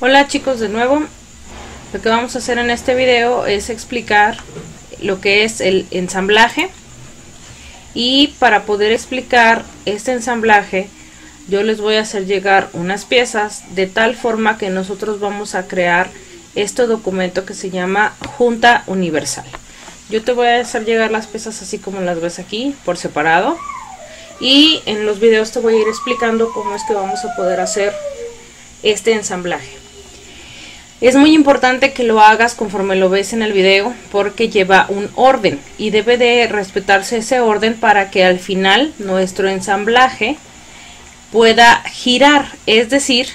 Hola chicos, de nuevo. Lo que vamos a hacer en este video es explicar lo que es el ensamblaje, y para poder explicar este ensamblaje yo les voy a hacer llegar unas piezas de tal forma que nosotros vamos a crear este documento que se llama Junta Universal. Yo te voy a hacer llegar las piezas así como las ves aquí, por separado, y en los videos te voy a ir explicando cómo es que vamos a poder hacer este ensamblaje. Es muy importante que lo hagas conforme lo ves en el video, porque lleva un orden y debe de respetarse ese orden para que al final nuestro ensamblaje pueda girar. Es decir,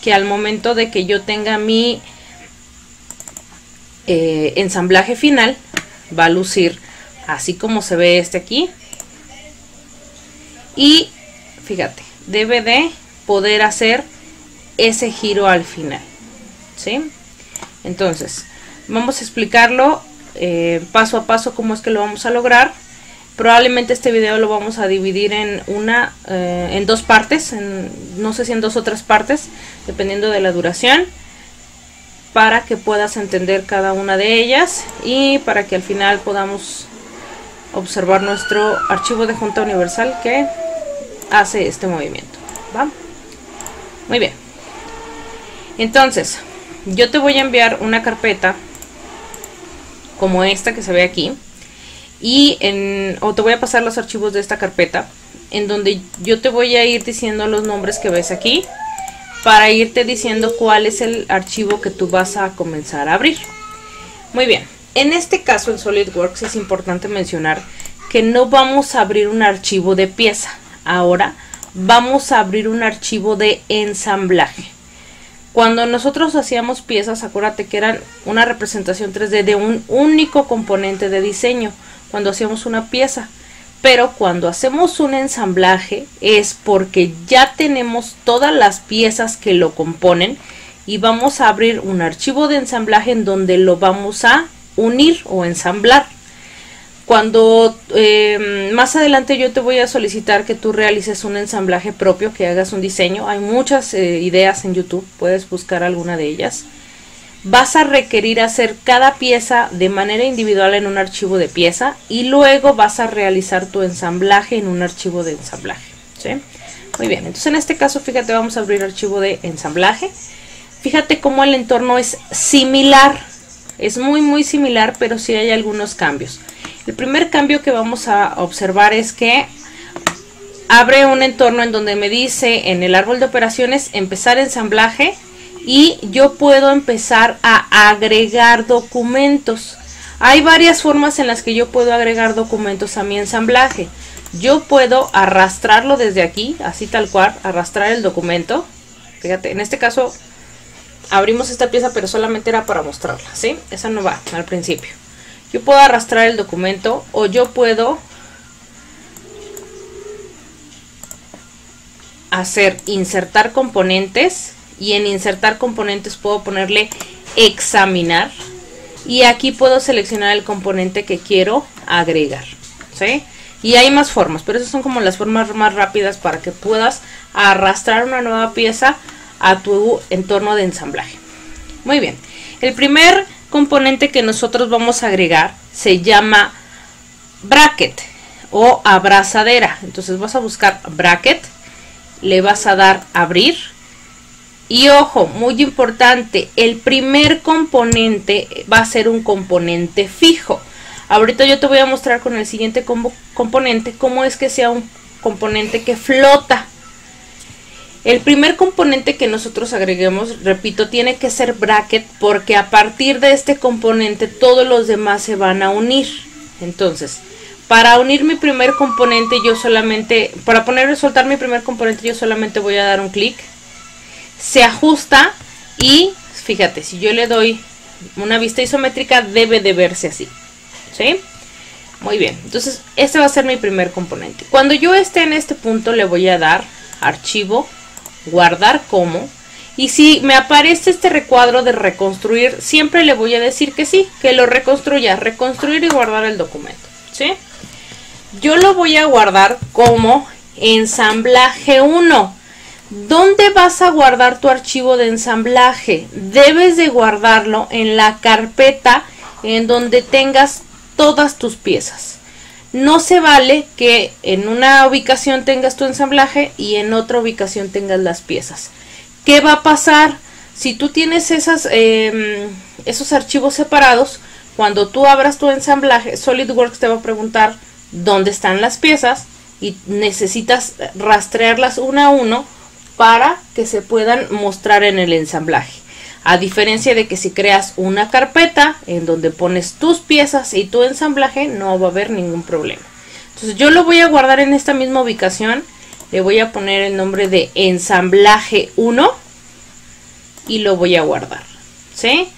que al momento de que yo tenga mi ensamblaje final, va a lucir así como se ve este aquí. Y fíjate, debe de poder hacer ese giro al final, ¿sí? Entonces vamos a explicarlo paso a paso cómo es que lo vamos a lograr. Probablemente este video lo vamos a dividir en dos partes, no sé si en dos o tres partes, dependiendo de la duración, para que puedas entender cada una de ellas y para que al final podamos observar nuestro archivo de Junta Universal que hace este movimiento, ¿va? Muy bien. Entonces, yo te voy a enviar una carpeta como esta que se ve aquí, o te voy a pasar los archivos de esta carpeta, en donde yo te voy a ir diciendo los nombres que ves aquí, para irte diciendo cuál es el archivo que tú vas a comenzar a abrir. Muy bien, en este caso en SolidWorks es importante mencionar que no vamos a abrir un archivo de pieza. Ahora vamos a abrir un archivo de ensamblaje. Cuando nosotros hacíamos piezas, acuérdate que eran una representación 3D de un único componente de diseño cuando hacíamos una pieza. Pero cuando hacemos un ensamblaje es porque ya tenemos todas las piezas que lo componen y vamos a abrir un archivo de ensamblaje en donde lo vamos a unir o ensamblar. Cuando más adelante yo te voy a solicitar que tú realices un ensamblaje propio, que hagas un diseño, hay muchas ideas en YouTube, puedes buscar alguna de ellas. Vas a requerir hacer cada pieza de manera individual en un archivo de pieza y luego vas a realizar tu ensamblaje en un archivo de ensamblaje, ¿sí? Muy bien, entonces en este caso fíjate, vamos a abrir archivo de ensamblaje. Fíjate cómo el entorno es similar, es muy similar, pero sí hay algunos cambios. El primer cambio que vamos a observar es que abre un entorno en donde me dice en el árbol de operaciones empezar ensamblaje, y yo puedo empezar a agregar documentos. Hay varias formas en las que yo puedo agregar documentos a mi ensamblaje. Yo puedo arrastrarlo desde aquí, así tal cual, arrastrar el documento. Fíjate, en este caso abrimos esta pieza, pero solamente era para mostrarla, ¿sí? Esa no va al principio. Yo puedo arrastrar el documento o yo puedo hacer insertar componentes, y en insertar componentes puedo ponerle examinar y aquí puedo seleccionar el componente que quiero agregar, ¿sí? Y hay más formas, pero esas son como las formas más rápidas para que puedas arrastrar una nueva pieza a tu entorno de ensamblaje. Muy bien, el primer componente que nosotros vamos a agregar se llama bracket o abrazadera. Entonces vas a buscar bracket, le vas a dar abrir y ojo, muy importante, el primer componente va a ser un componente fijo. Ahorita yo te voy a mostrar con el siguiente componente cómo es que sea un componente que flota. El primer componente que nosotros agreguemos, repito, tiene que ser bracket, porque a partir de este componente todos los demás se van a unir. Entonces, para unir mi primer componente, para poner y soltar mi primer componente, yo solamente voy a dar un clic. Se ajusta y fíjate, si yo le doy una vista isométrica debe de verse así, ¿sí? Muy bien, entonces este va a ser mi primer componente. Cuando yo esté en este punto le voy a dar archivo, guardar como, y si me aparece este recuadro de reconstruir, siempre le voy a decir que sí, que lo reconstruya, reconstruir y guardar el documento, ¿sí? Yo lo voy a guardar como ensamblaje 1. ¿Dónde vas a guardar tu archivo de ensamblaje? Debes de guardarlo en la carpeta en donde tengas todas tus piezas. No se vale que en una ubicación tengas tu ensamblaje y en otra ubicación tengas las piezas. ¿Qué va a pasar? Si tú tienes esos archivos separados, cuando tú abras tu ensamblaje, SolidWorks te va a preguntar dónde están las piezas y necesitas rastrearlas uno a uno para que se puedan mostrar en el ensamblaje. A diferencia de que si creas una carpeta en donde pones tus piezas y tu ensamblaje, no va a haber ningún problema. Entonces yo lo voy a guardar en esta misma ubicación. Le voy a poner el nombre de ensamblaje 1 y lo voy a guardar, ¿sí?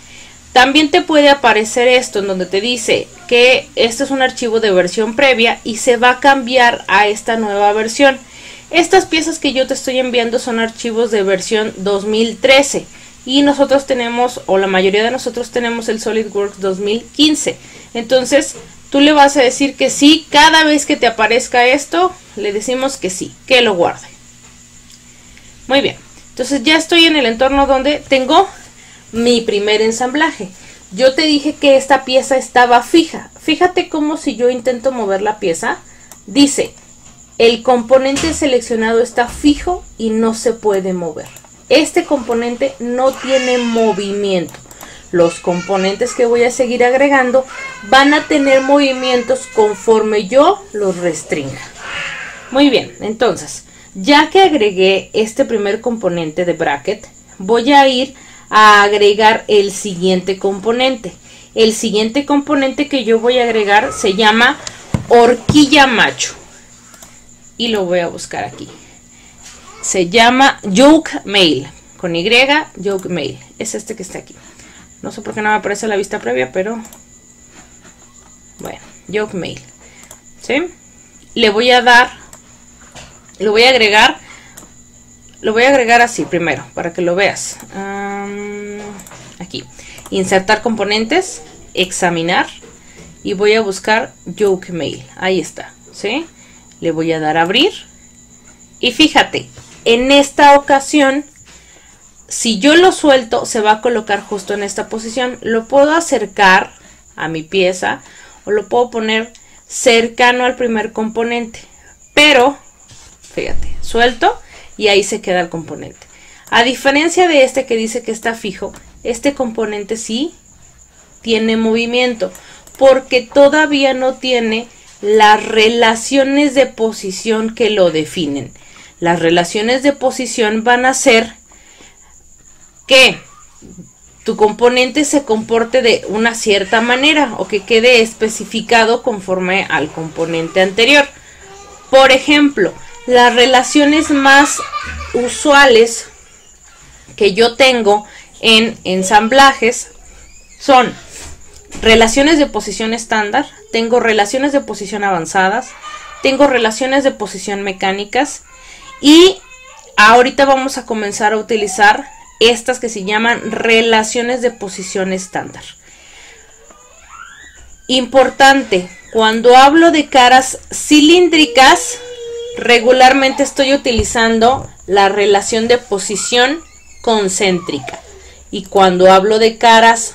También te puede aparecer esto en donde te dice que este es un archivo de versión previa y se va a cambiar a esta nueva versión. Estas piezas que yo te estoy enviando son archivos de versión 2013 y nosotros tenemos, o la mayoría de nosotros tenemos el SolidWorks 2015. Entonces tú le vas a decir que sí, cada vez que te aparezca esto, le decimos que sí, que lo guarde. Muy bien, entonces ya estoy en el entorno donde tengo mi primer ensamblaje. Yo te dije que esta pieza estaba fija. Fíjate cómo si yo intento mover la pieza, dice, el componente seleccionado está fijo y no se puede mover. Este componente no tiene movimiento. Los componentes que voy a seguir agregando van a tener movimientos conforme yo los restringa. Muy bien, entonces, ya que agregué este primer componente de bracket, voy a ir a agregar el siguiente componente. El siguiente componente que yo voy a agregar se llama horquilla macho. Y lo voy a buscar aquí. Se llama yoke mail. Con Y, yoke mail. Es este que está aquí. No sé por qué no me aparece la vista previa, pero bueno, yoke mail. ¿Sí? Le voy a dar, lo voy a agregar así primero, para que lo veas. Aquí. Insertar componentes, examinar. Y voy a buscar yoke mail. Ahí está. ¿Sí? Le voy a dar a abrir. Y fíjate, en esta ocasión, si yo lo suelto, se va a colocar justo en esta posición. Lo puedo acercar a mi pieza o lo puedo poner cercano al primer componente. Pero, fíjate, suelto y ahí se queda el componente. A diferencia de este que dice que está fijo, este componente sí tiene movimiento porque todavía no tiene las relaciones de posición que lo definen. Las relaciones de posición van a ser que tu componente se comporte de una cierta manera o que quede especificado conforme al componente anterior. Por ejemplo, las relaciones más usuales que yo tengo en ensamblajes son relaciones de posición estándar, tengo relaciones de posición avanzadas, tengo relaciones de posición mecánicas y ahorita vamos a comenzar a utilizar estas que se llaman relaciones de posición estándar. Importante, cuando hablo de caras cilíndricas, regularmente estoy utilizando la relación de posición concéntrica. Y cuando hablo de caras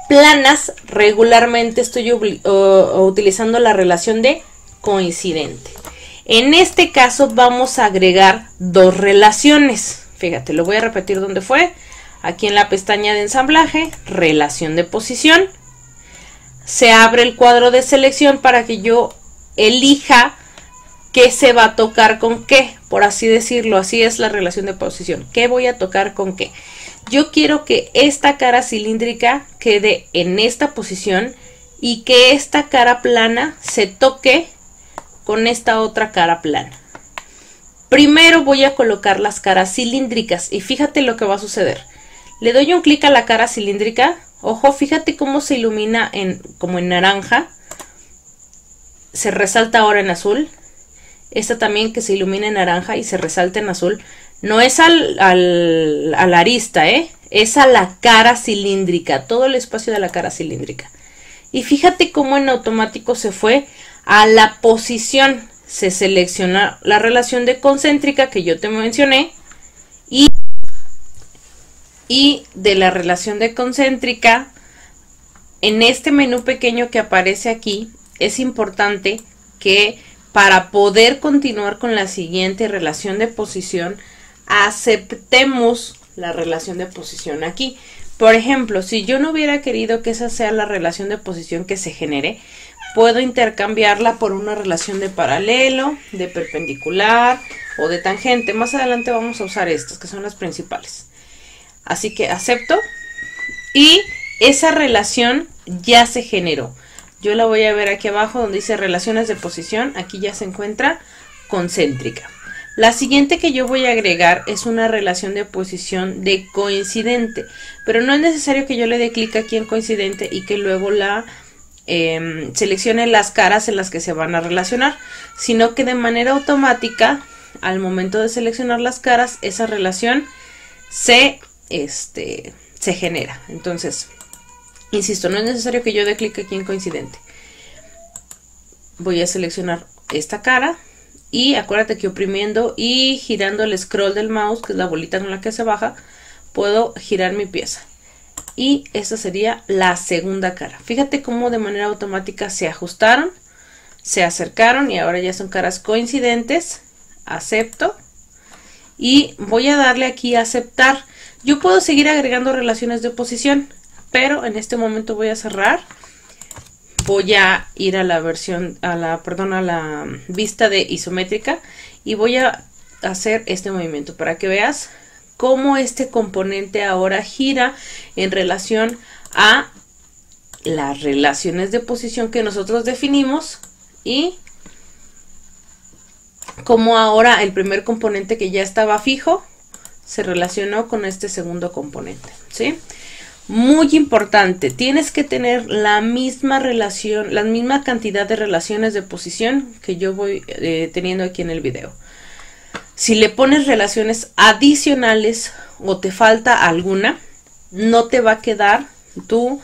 planas, regularmente estoy utilizando la relación de coincidente. En este caso vamos a agregar dos relaciones. Fíjate, lo voy a repetir donde fue. Aquí en la pestaña de ensamblaje, relación de posición. Se abre el cuadro de selección para que yo elija qué se va a tocar con qué, por así decirlo. Así es la relación de posición. ¿Qué voy a tocar con qué? Yo quiero que esta cara cilíndrica quede en esta posición y que esta cara plana se toque con esta otra cara plana. Primero voy a colocar las caras cilíndricas y fíjate lo que va a suceder. Le doy un clic a la cara cilíndrica. Ojo, fíjate cómo se ilumina como en naranja. Se resalta ahora en azul. Esta también que se ilumina en naranja y se resalta en azul. No es a la arista, es a la cara cilíndrica. Todo el espacio de la cara cilíndrica. Y fíjate cómo en automático se fue a la posición. se selecciona la relación de concéntrica que yo te mencioné y de la relación de concéntrica, en este menú pequeño que aparece aquí, es importante que para poder continuar con la siguiente relación de posición, aceptemos la relación de posición aquí. Por ejemplo, si yo no hubiera querido que esa sea la relación de posición que se genere, puedo intercambiarla por una relación de paralelo, de perpendicular o de tangente. Más adelante vamos a usar estas, que son las principales. Así que acepto y esa relación ya se generó. Yo la voy a ver aquí abajo donde dice relaciones de posición. Aquí ya se encuentra concéntrica. La siguiente que yo voy a agregar es una relación de posición de coincidente. Pero no es necesario que yo le dé clic aquí en coincidente y que luego la seleccione las caras en las que se van a relacionar. Sino que de manera automática, al momento de seleccionar las caras, esa relación se genera. Entonces, insisto, no es necesario que yo dé clic aquí en coincidente. Voy a seleccionar esta cara y acuérdate que oprimiendo y girando el scroll del mouse, que es la bolita con la que se baja, puedo girar mi pieza. Y esta sería la segunda cara. Fíjate cómo de manera automática se ajustaron, se acercaron y ahora ya son caras coincidentes. Acepto y voy a darle aquí a aceptar. Yo puedo seguir agregando relaciones de posición, pero en este momento voy a cerrar. Voy a ir a la a la vista de isométrica y voy a hacer este movimiento para que veas cómo este componente ahora gira en relación a las relaciones de posición que nosotros definimos y cómo ahora el primer componente que ya estaba fijo se relacionó con este segundo componente, ¿sí? Muy importante, tienes que tener la misma relación, la misma cantidad de relaciones de posición que yo voy teniendo aquí en el video. Si le pones relaciones adicionales o te falta alguna, no te va a quedar tu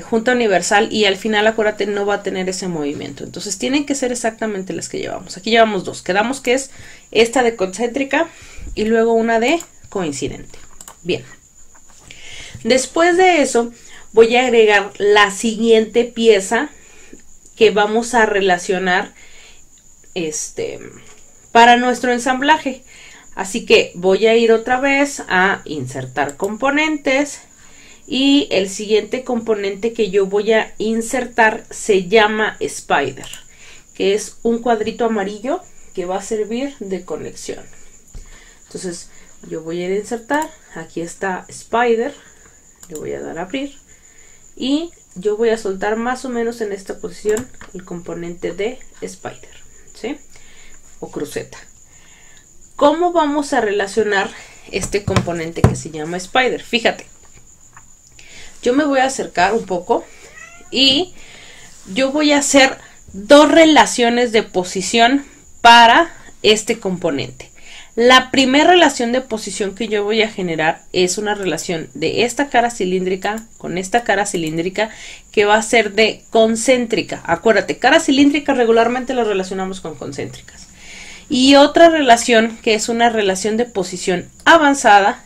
junta universal y al final, acuérdate, no va a tener ese movimiento. Entonces tienen que ser exactamente las que llevamos. Aquí llevamos dos. Quedamos que es esta de concéntrica y luego una de coincidente. Bien. Después de eso voy a agregar la siguiente pieza que vamos a relacionar para nuestro ensamblaje. Así que voy a ir otra vez a insertar componentes y el siguiente componente que yo voy a insertar se llama Spider, que es un cuadrito amarillo que va a servir de conexión. Entonces yo voy a ir a insertar, aquí está Spider, le voy a dar a abrir y yo voy a soltar más o menos en esta posición el componente de Spider, ¿sí? O cruceta. ¿Cómo vamos a relacionar este componente que se llama Spider? Fíjate, yo me voy a acercar un poco y yo voy a hacer dos relaciones de posición para este componente. La primera relación de posición que yo voy a generar es una relación de esta cara cilíndrica con esta cara cilíndrica que va a ser de concéntrica. Acuérdate, cara cilíndrica regularmente las relacionamos con concéntricas. Y otra relación que es una relación de posición avanzada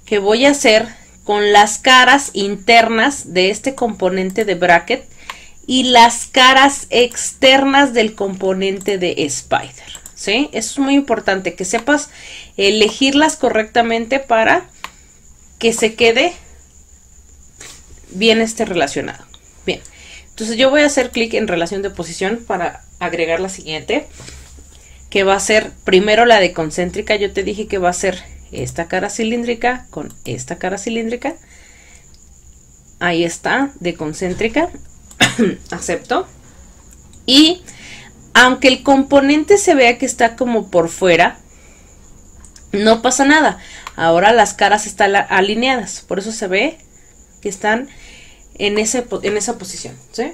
que voy a hacer con las caras internas de este componente de bracket y las caras externas del componente de Spider. ¿Sí? Eso es muy importante, que sepas elegirlas correctamente para que se quede bien relacionado. Bien, entonces yo voy a hacer clic en relación de posición para agregar la siguiente, que va a ser primero la de concéntrica. Yo te dije que va a ser esta cara cilíndrica con esta cara cilíndrica. Ahí está, de concéntrica. Acepto. Y aunque el componente se vea que está como por fuera, no pasa nada. Ahora las caras están alineadas, por eso se ve que están en esa posición, ¿sí?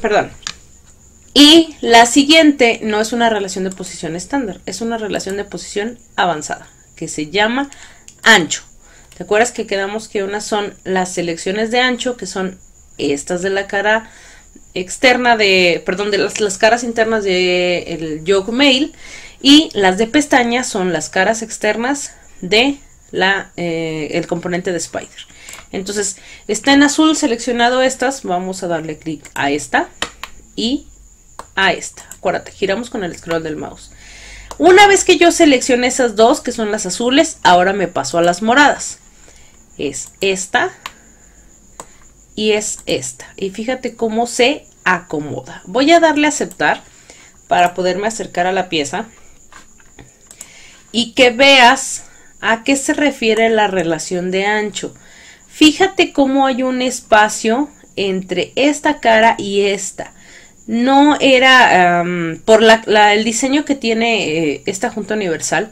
Perdón. Y la siguiente no es una relación de posición estándar, es una relación de posición avanzada, que se llama ancho. ¿Te acuerdas que quedamos que unas son las selecciones de ancho, que son estas de la cara externa de, perdón, de las caras internas de el yoke male, y las de pestañas son las caras externas de el componente de Spider. Entonces está en azul seleccionado estas, vamos a darle clic a esta y a esta. Acuérdate, giramos con el scroll del mouse. Una vez que yo seleccioné esas dos, que son las azules, ahora me paso a las moradas. Es esta y es esta. Y fíjate cómo se acomoda. Voy a darle a aceptar para poderme acercar a la pieza y que veas a qué se refiere la relación de ancho. Fíjate cómo hay un espacio entre esta cara y esta. No era por el diseño que tiene esta junta universal.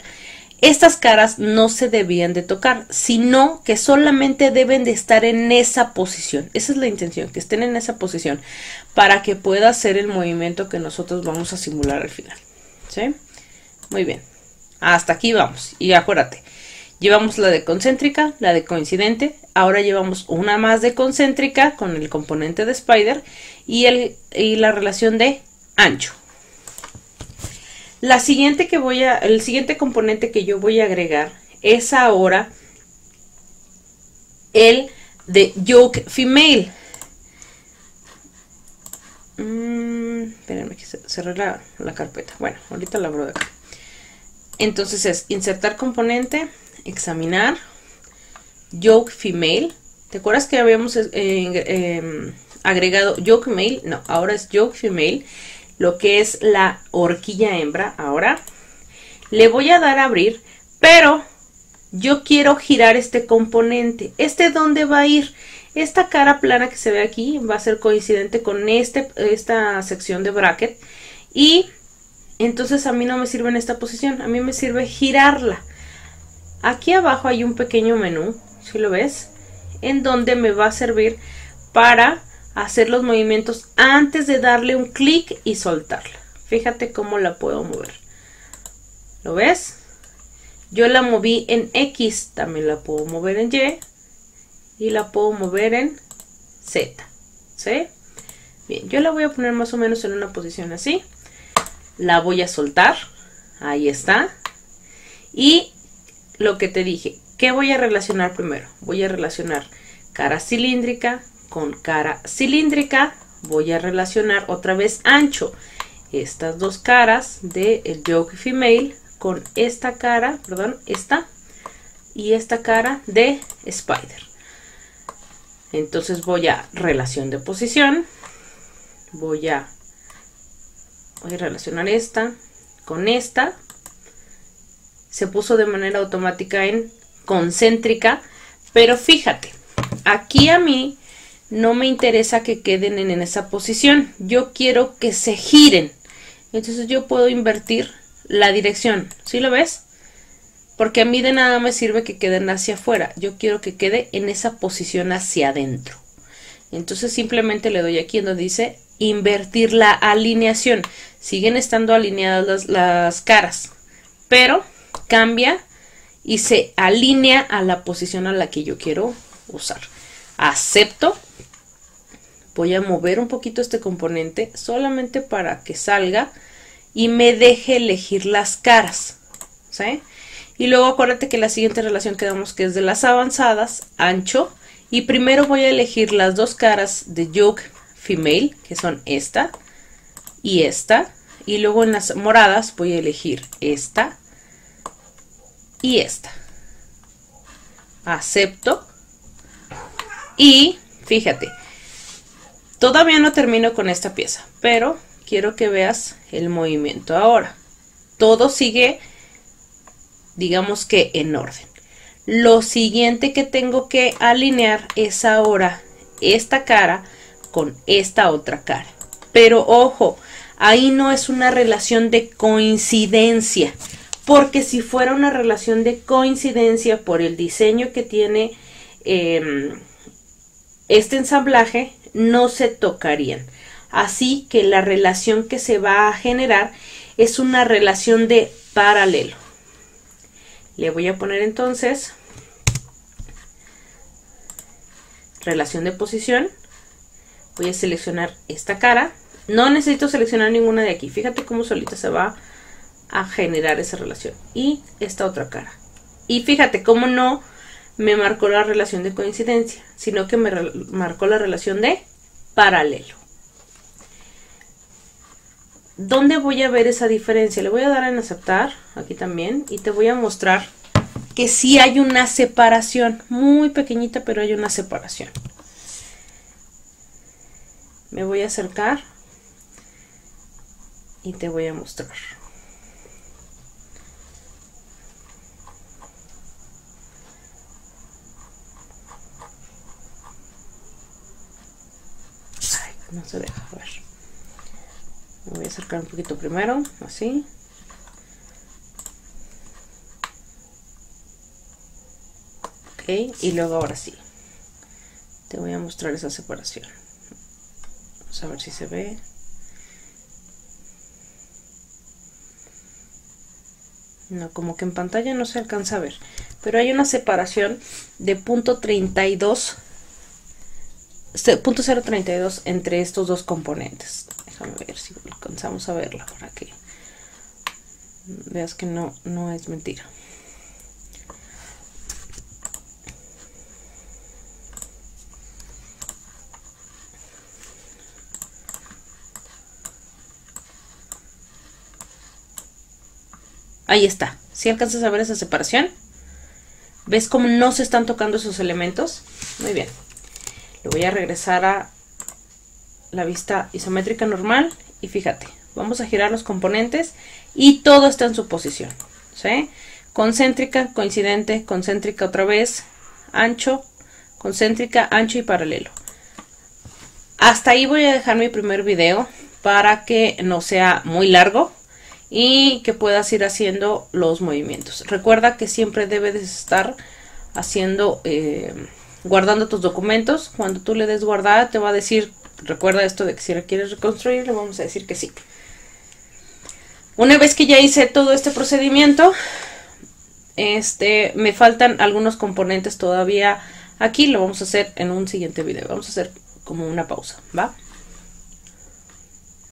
Estas caras no se debían de tocar, sino que solamente deben de estar en esa posición. Esa es la intención, que estén en esa posición para que pueda hacer el movimiento que nosotros vamos a simular al final. ¿Sí? Muy bien. Hasta aquí vamos. Y acuérdate, llevamos la de concéntrica, la de coincidente. Ahora llevamos una más de concéntrica con el componente de Spider y la relación de ancho. El siguiente componente que yo voy a agregar es ahora el de yoke female. Espérenme que cerré la carpeta. Bueno, ahorita la abro de acá. Entonces es insertar componente, examinar, yoke female. ¿Te acuerdas que habíamos agregado yoke male? No, ahora es yoke female. Lo que es la horquilla hembra. Ahora le voy a dar a abrir, pero yo quiero girar este componente. ¿Dónde va a ir? Esta cara plana que se ve aquí va a ser coincidente con esta sección de bracket, y entonces a mí no me sirve en esta posición, a mí me sirve girarla. Aquí abajo hay un pequeño menú, si lo ves, en donde me va a servir para hacer los movimientos antes de darle un clic y soltarla. Fíjate cómo la puedo mover. ¿Lo ves? Yo la moví en X, también la puedo mover en Y y la puedo mover en Z. ¿Sí? Bien, yo la voy a poner más o menos en una posición así. La voy a soltar. Ahí está. Y lo que te dije, ¿qué voy a relacionar primero? Voy a relacionar cara cilíndrica con cara cilíndrica. Voy a relacionar otra vez ancho. Estas dos caras del yoke female con esta cara, perdón, esta y esta cara de Spider. Entonces voy a relación de posición. Voy a relacionar esta con esta. Se puso de manera automática en concéntrica, pero fíjate, aquí a mí no me interesa que queden en esa posición. Yo quiero que se giren. Entonces yo puedo invertir la dirección. ¿Sí lo ves? Porque a mí de nada me sirve que queden hacia afuera. Yo quiero que quede en esa posición hacia adentro. Entonces simplemente le doy aquí en donde dice invertir la alineación. Siguen estando alineadas las caras, pero cambia y se alinea a la posición a la que yo quiero usar. Acepto. Voy a mover un poquito este componente solamente para que salga y me deje elegir las caras. ¿Sí? Y luego acuérdate que la siguiente relación que damos, que es de las avanzadas, ancho. Y primero voy a elegir las dos caras de yoke female, que son esta y esta. Y luego en las moradas voy a elegir esta y esta. Acepto. Y fíjate, todavía no termino con esta pieza, pero quiero que veas el movimiento ahora. Todo sigue, digamos que en orden. Lo siguiente que tengo que alinear es ahora esta cara con esta otra cara. Pero ojo, ahí no es una relación de coincidencia, porque si fuera una relación de coincidencia por el diseño que tiene este ensamblaje, no se tocarían. Así que la relación que se va a generar es una relación de paralelo. Le voy a poner entonces relación de posición, Voy a seleccionar esta cara. No necesito seleccionar ninguna de aquí. Fíjate cómo solita se va a generar esa relación. Y esta otra cara. Y fíjate cómo no me marcó la relación de coincidencia, sino que me marcó la relación de paralelo. ¿Dónde voy a ver esa diferencia? Le voy a dar en aceptar, aquí también, y te voy a mostrar que sí hay una separación, muy pequeñita, pero hay una separación. Me voy a acercar y te voy a mostrar. Ay, no se deja ver. Me voy a acercar un poquito primero, así. Ok, y luego ahora sí. Te voy a mostrar esa separación. Vamos a ver si se ve. No, como que en pantalla no se alcanza a ver. Pero hay una separación de .32, .032 entre estos dos componentes. Déjame ver si alcanzamos a verla para que veas que no es mentira. Ahí está. ¿Sí alcanzas a ver esa separación? ¿Ves cómo no se están tocando esos elementos? Muy bien. Lo voy a regresar a la vista isométrica normal. Y fíjate, vamos a girar los componentes y todo está en su posición. ¿Sí? Concéntrica, coincidente, concéntrica otra vez, ancho, concéntrica, ancho y paralelo. Hasta ahí voy a dejar mi primer video para que no sea muy largo y que puedas ir haciendo los movimientos. Recuerda que siempre debes estar haciendo, guardando tus documentos. Cuando tú le des guardar te va a decir, recuerda esto de que si quieres reconstruir, le vamos a decir que sí. Una vez que ya hice todo este procedimiento, me faltan algunos componentes todavía aquí. Lo vamos a hacer en un siguiente video. Vamos a hacer como una pausa, ¿va?